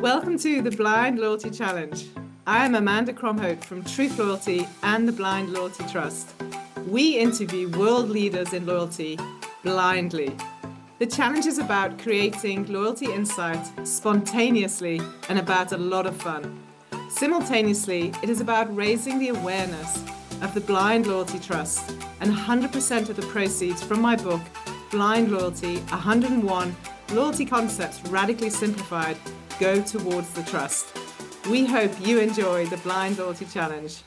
Welcome to the Blind Loyalty Challenge. I am Amanda Cromhope from Truth Loyalty and the Blind Loyalty Trust. We interview world leaders in loyalty blindly. The challenge is about creating loyalty insight spontaneously and about a lot of fun. Simultaneously, it is about raising the awareness of the Blind Loyalty Trust, and 100% of the proceeds from my book, Blind Loyalty, 101 Loyalty Concepts Radically Simplified, go towards the trust. We hope you enjoy the Blind Loyalty Challenge.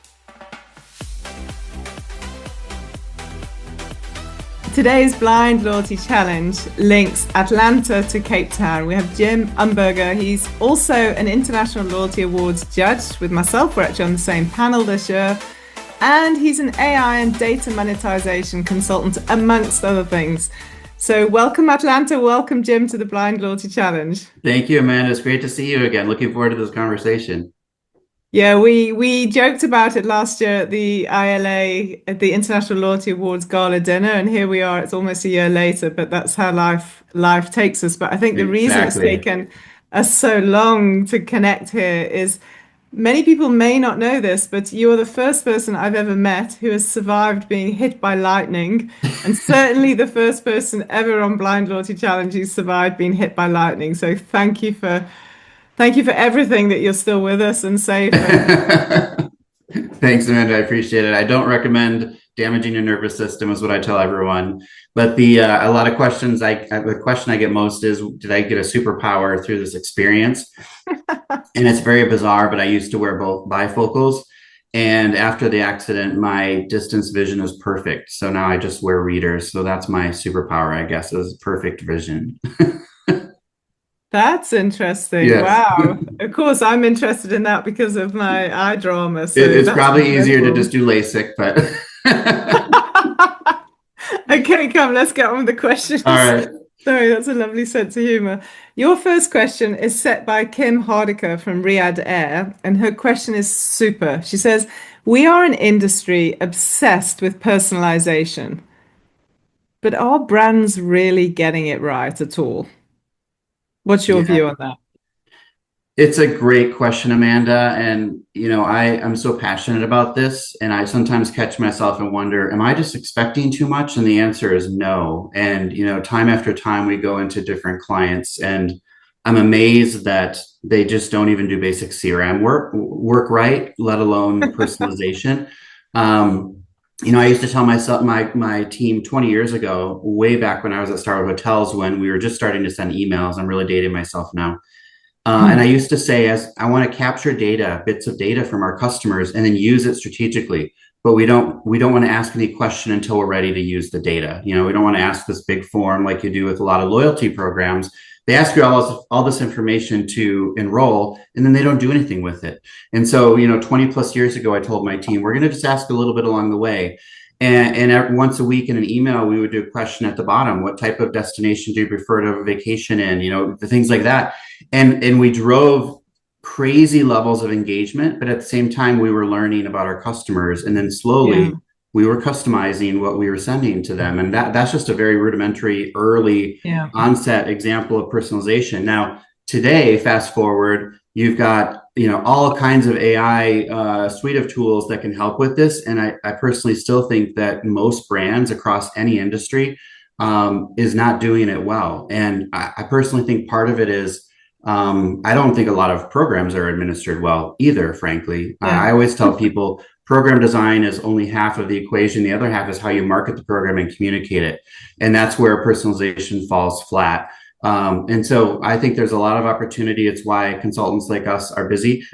Today's Blind Loyalty Challenge links Atlanta to Cape Town. We have Jim Umberger. He's also an International Loyalty Awards judge with myself. We're actually on the same panel this year. And he's an AI and data monetization consultant, amongst other things. So welcome, Atlanta. Welcome, Jim, to the Blind Loyalty Challenge. Thank you, Amanda. It's great to see you again. Looking forward to this conversation. Yeah, we joked about it last year at the ILA, at the International Loyalty Awards Gala dinner, and here we are. It's almost a year later, but that's how life takes us. But I think the reason it's taken us so long to connect here is many people may not know this, but you are the first person I've ever met who has survived being hit by lightning, and certainly the first person ever on Blind Loyalty Challenge who survived being hit by lightning. So thank you for everything, that you're still with us and safe. Thanks, Amanda. I appreciate it. I don't recommend damaging your nervous system, is what I tell everyone. But a lot of questions, the question I get most is, did I get a superpower through this experience? And it's very bizarre, but I used to wear both bifocals. And after the accident, my distance vision is perfect. So now I just wear readers. So that's my superpower, I guess, is perfect vision. That's interesting. Yes. Wow. Of course, I'm interested in that because of my eye drama. So it's probably easier to just do LASIK, but... Okay, come, let's get on with the questions. All right. Sorry, that's a lovely sense of humor. Your first question is set by Kim Hardiker from Riyadh Air, and her question is super. She says, we are an industry obsessed with personalization, but are brands really getting it right at all? What's your view on that? It's a great question, Amanda. And, I'm so passionate about this, and I sometimes catch myself and wonder, am I just expecting too much? And the answer is no. And, time after time, we go into different clients, and I'm amazed that they just don't even do basic CRM work right, let alone personalization. I used to tell myself, my team 20 years ago, way back when I was at Starwood Hotels, when we were just starting to send emails. I'm really dating myself now. And I used to say, I want to capture bits of data from our customers and then use it strategically. But we don't want to ask any question until we're ready to use the data. We don't want to ask this big form like you do with a lot of loyalty programs. They ask you all this information to enroll, and then they don't do anything with it. And so, 20 plus years ago, I told my team, we're going to just ask a little bit along the way. And once a week in an email, we would do a question at the bottom. What type of destination do you prefer to vacation in? The things like that. And we drove crazy levels of engagement, but at the same time, we were learning about our customers. And then slowly, we were customizing what we were sending to them. And that's just a very rudimentary, early onset example of personalization. Now, today, fast forward, you've got all kinds of AI suite of tools that can help with this. And I personally still think that most brands across any industry is not doing it well. And I personally think part of it is I don't think a lot of programs are administered well either, frankly. I always tell people program design is only half of the equation. The other half is how you market the program and communicate it. And that's where personalization falls flat. And so I think there's a lot of opportunity. It's why consultants like us are busy,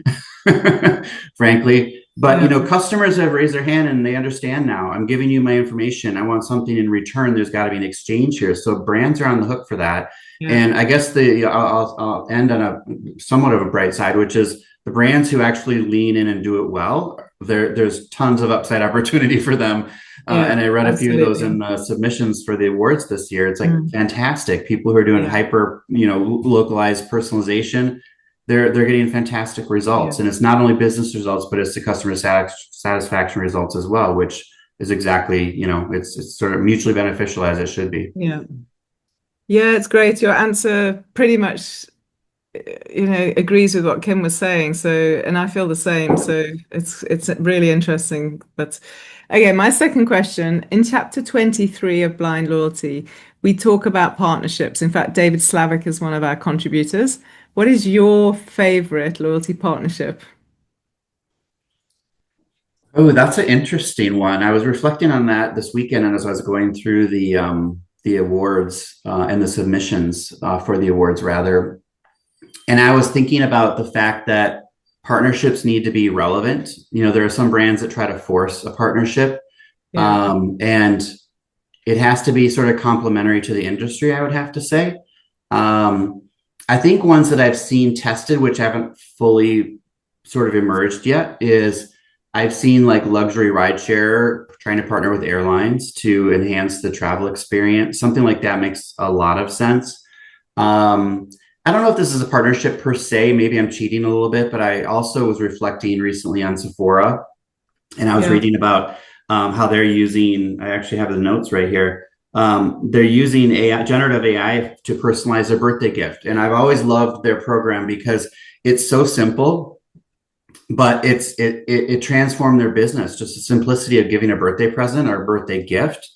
frankly. But, customers have raised their hand and they understand now. I'm giving you my information. I want something in return. There's got to be an exchange here. So brands are on the hook for that. Yeah. And I guess I'll end on a somewhat of a bright side, which is the brands who actually lean in and do it well. There's tons of upside opportunity for them. And I read a few of those in the submissions for the awards this year. It's like fantastic. People who are doing hyper, localized personalization, they're getting fantastic results. And it's not only business results, but it's the customer satisfaction results as well, which is exactly, it's sort of mutually beneficial as it should be. Yeah, it's great. Your answer pretty much agrees with what Kim was saying. So, and I feel the same. So it's really interesting. But okay, my second question, in chapter 23 of Blind Loyalty, we talk about partnerships. In fact, David Slavic is one of our contributors. What is your favorite loyalty partnership? Oh, that's an interesting one. I was reflecting on that this weekend, and as I was going through the awards and the submissions for the awards, rather, and I was thinking about the fact that partnerships need to be relevant. There are some brands that try to force a partnership, Yeah. and it has to be sort of complementary to the industry, I would have to say. Um, I think ones that I've seen tested, which haven't fully sort of emerged yet, is I've seen like luxury rideshare trying to partner with airlines to enhance the travel experience. Something like that makes a lot of sense. Um, I don't know if this is a partnership per se. Maybe I'm cheating a little bit, but I also was reflecting recently on Sephora, and I was Yeah. reading about how they're using. I actually have the notes right here. They're using AI, generative AI, to personalize their birthday gift, and I've always loved their program because it's so simple, but it transformed their business. Just the simplicity of giving a birthday present or a birthday gift,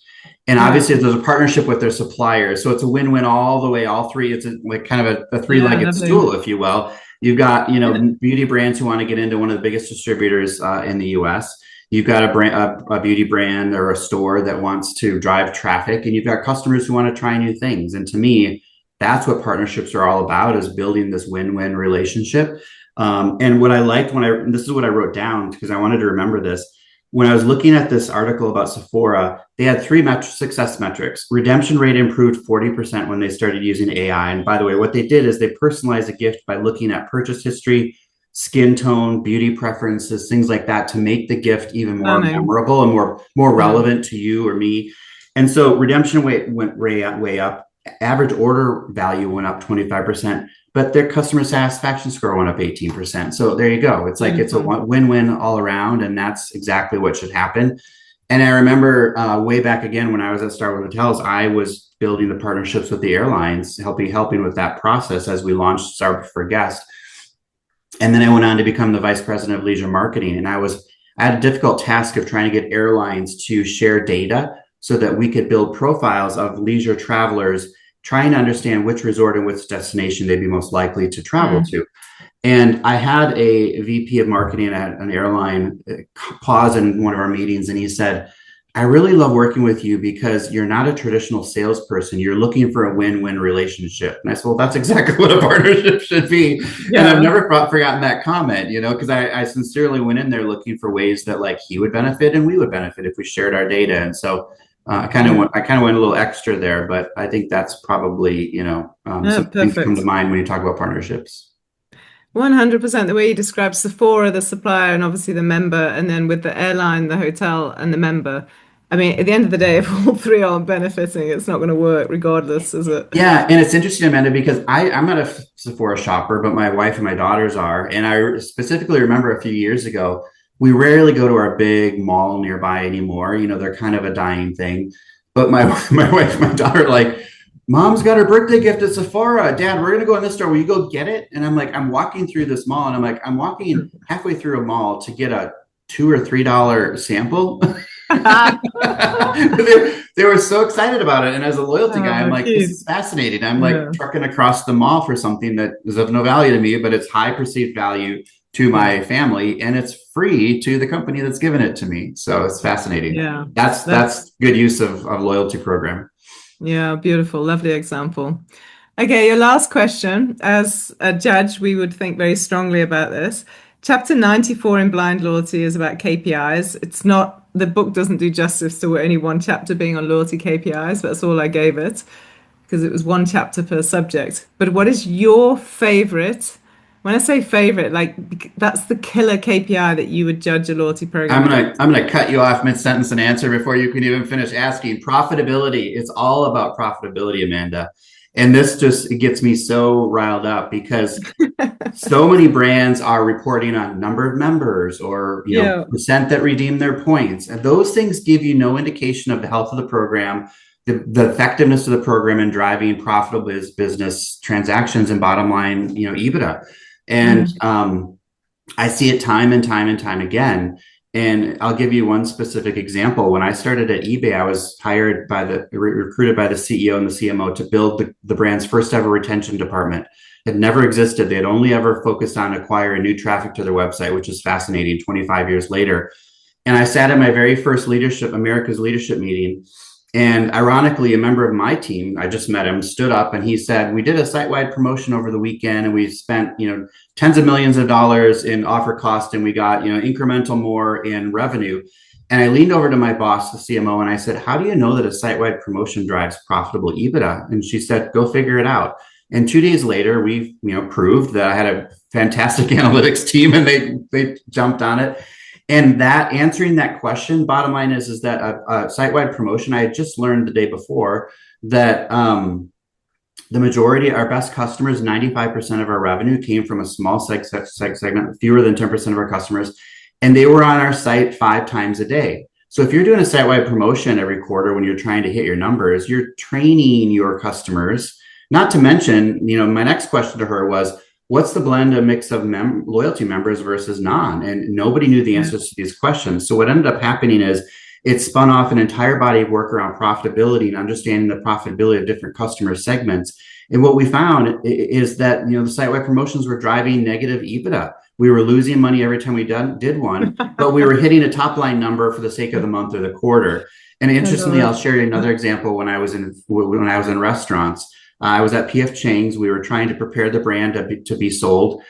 and Yeah. obviously there's a partnership with their suppliers, so it's a win-win all the way, all three. It's like kind of a Yeah. three-legged Lovely. stool, if you will. You've got beauty brands who want to get into one of the biggest distributors in the U.S. You've got a beauty brand or a store that wants to drive traffic, and you've got customers who want to try new things. And to me, that's what partnerships are all about: is building this win-win relationship. And what I liked this is what I wrote down because I wanted to remember this. When I was looking at this article about Sephora, they had three success metrics. Redemption rate improved 40% when they started using AI. And by the way, what they did is they personalized a gift by looking at purchase history, skin tone, beauty preferences, things like that, to make the gift even more Stunning. memorable and more Yeah. relevant to you or me. And so redemption rate went way up. Average order value went up 25%, but their customer satisfaction score went up 18%. So there you go. It's like it's a Beautiful. win-win all around, and that's exactly what should happen. And I remember way back again when I was at Starwood Hotels, I was building the partnerships with the airlines, helping with that process as we launched Starwood for Guest. And then I went on to become the vice president of leisure marketing, and I had a difficult task of trying to get airlines to share data so that we could build profiles of leisure travelers, trying to understand which resort and which destination they'd be most likely to travel Mm. to. And I had a VP of marketing at an airline pause in one of our meetings, and he said, "I really love working with you because you're not a traditional salesperson. You're looking for a win-win relationship." And I said, "Well, that's exactly what a partnership should be." And I've Yeah. never forgotten that comment, because I sincerely went in there looking for ways that like he would benefit and we would benefit if we shared our data. And so Yeah. I kind of went a little extra there, but I think that's probably, No, some things that come to perfect. mind when you talk about partnerships. 100%. The way you describe Sephora, the supplier, and obviously the member, and then with the airline, the hotel, and the member. I mean, at the end of the day, if all three aren't benefiting, it's not going to work regardless, is it? Yeah, and it's interesting, Amanda, because I'm not a Sephora shopper, but my wife and my daughters are. And I specifically remember a few years ago, we rarely go to our big mall nearby anymore. They're kind of a dying thing. But my my wife and my daughter are like, "Mom's got her birthday gift at Sephora. Dad, we're gonna go in this store. Will you go get it?" And I'm like, I'm walking through this mall, and I'm like, I'm walking halfway through a mall to get a $2 or $3 sample. They were so excited about it. And as a loyalty guy, I'm Oh, like, this cute. is fascinating. I'm like Yeah. trucking across the mall for something that is of no value to me, but it's high perceived value to Yeah. my family, and it's free to the company that's given it to me. So it's fascinating. Yeah. That's, That's good use of loyalty program. yeah, beautiful. Lovely example. Okay, your last question. As a judge, we would think very strongly about this. Chapter 94 in Blind Loyalty is about KPIs. It's not, the book doesn't do justice to only one chapter being on loyalty KPIs, but that's all I gave it because it was one chapter per subject. But what is your favorite? When I say favorite, like that's the killer KPI that you would judge a loyalty program against. I'm gonna cut you off mid sentence and answer before you can even finish asking. Profitability. It's all about profitability, Amanda. And this just, it gets me so riled up because so many brands are reporting on number of members or Yeah. percent that redeem their points, and those things give you no indication of the health of the program, the effectiveness of the program in driving profitable business transactions and bottom line, EBITDA. And I see it time and time and time again. And I'll give you one specific example. When I started at eBay, I was recruited by the CEO and the CMO to build the brand's first ever retention department. It never existed. They had only ever focused on acquiring new traffic to their website, which is fascinating 25 years later. And I sat at my very first America's leadership meeting. And ironically, a member of my team, I just met him, stood up and he said, we did a site-wide promotion over the weekend and we spent, tens of millions of dollars in offer cost and we got, incremental more in revenue. And I leaned over to my boss, the CMO, and I said, how do you know that a site-wide promotion drives profitable EBITDA? And she said, go figure it out. And 2 days later, we, proved that I had a fantastic analytics team and they jumped on it. And that answering that question, bottom line is that a site-wide promotion, I had just learned the day before that the majority, our best customers, 95% of our revenue came from a small segment, fewer than 10% of our customers, and they were on our site 5 times a day. So if you're doing a site-wide promotion every quarter when you're trying to hit your numbers, you're training your customers. Not to mention, my next question to her was, what's the blend of mix of loyalty members versus non? And nobody knew the answers to these questions. So what ended up happening is it spun off an entire body of work around profitability and understanding the profitability of different customer segments. And what we found is that, the site-wide promotions were driving negative EBITDA. We were losing money every time we did one, but we were hitting a top line number for the sake of the month or the quarter. And interestingly, I'll share you another example when I was in restaurants. I was at PF Chang's. We were trying to prepare the brand to be sold.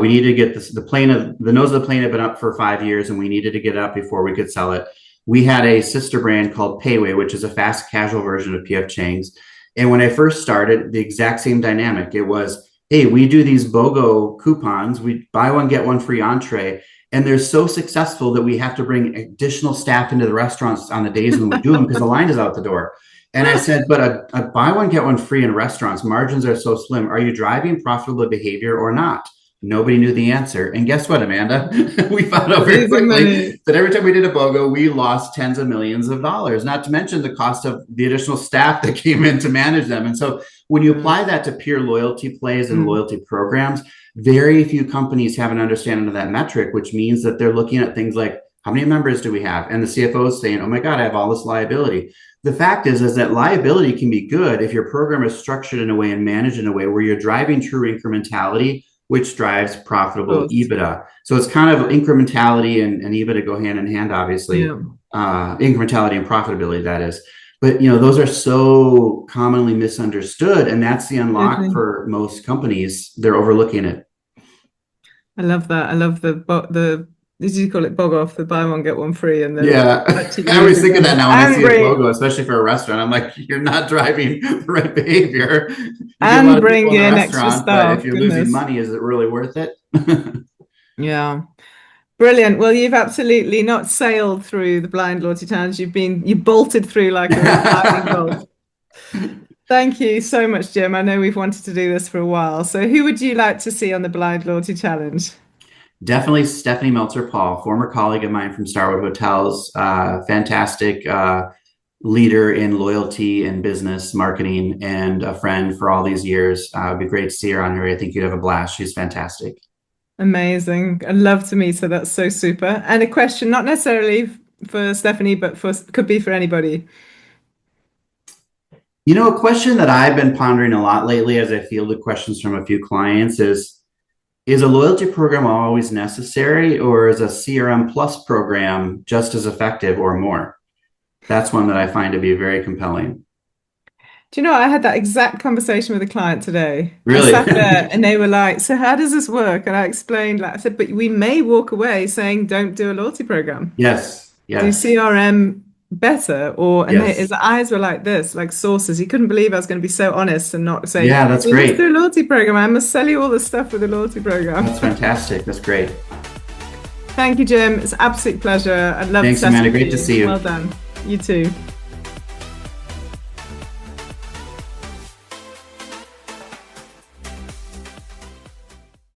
We needed to get the nose of the plane had been up for 5 years, and we needed to get it up before we could sell it. We had a sister brand called Payway, which is a fast casual version of PF Chang's. And when I first started, the exact same dynamic. It was, hey, we do these BOGO coupons. We buy one, get one free entree. And they're so successful that we have to bring additional staff into the restaurants on the days when we do them because the line is out the door. And I said, but a buy one, get one free in restaurants, margins are so slim. Are you driving profitable behavior or not? Nobody knew the answer. And guess what, Amanda? We found out very quickly that every time we did a BOGO, we lost tens of millions of dollars, not to mention the cost of the additional staff that came in to manage them. And so when you apply that to pure loyalty plays and loyalty programs, very few companies have an understanding of that metric, which means that they're looking at things like, how many members do we have? And the CFO is saying, oh my God, I have all this liability. The fact is that liability can be good if your program is structured in a way and managed in a way where you're driving true incrementality, which drives profitable EBITDA. So it's kind of incrementality and EBITDA go hand in hand, obviously. Incrementality and profitability, that is. But those are so commonly misunderstood, and that's the unlock for most companies. They're overlooking it. I love that. I love the did you call it bog off, the buy one get one free? And then I always think of that now when I see a logo, especially for a restaurant. I'm like, you're not driving the right behavior. And bring in extra stuff. If you're losing money, is it really worth it? Yeah. Brilliant. Well, you've absolutely not sailed through the blind loyalty challenge. You bolted through like a lightning bolt. Thank you so much, Jim. I know we've wanted to do this for a while. So who would you like to see on the blind loyalty challenge? Definitely Stephanie Meltzer-Paul, former colleague of mine from Starwood Hotels, fantastic leader in loyalty and business marketing, and a friend for all these years. It'd be great to see her on here. I think you'd have a blast. She's fantastic. Amazing. I'd love to meet her. That's so super. And a question, not necessarily for Stephanie, but could be for anybody. A question that I've been pondering a lot lately as I fielded questions from a few clients is a loyalty program always necessary, or is a CRM plus program just as effective or more? That's one that I find to be very compelling. Do you know, I had that exact conversation with a client today. Really? I sat there and they were like, so how does this work? And I explained, I said, but we may walk away saying, don't do a loyalty program. Yes. Do CRM better, his eyes were like this, like saucers. He couldn't believe I was going to be so honest and not say, yeah, that's great. Let's do a loyalty program. I must sell you all the stuff with the loyalty program. That's fantastic. That's great. Thank you, Jim. It's an absolute pleasure. I'd love Thanks, to. Amanda. Great to see you. Well done. You too.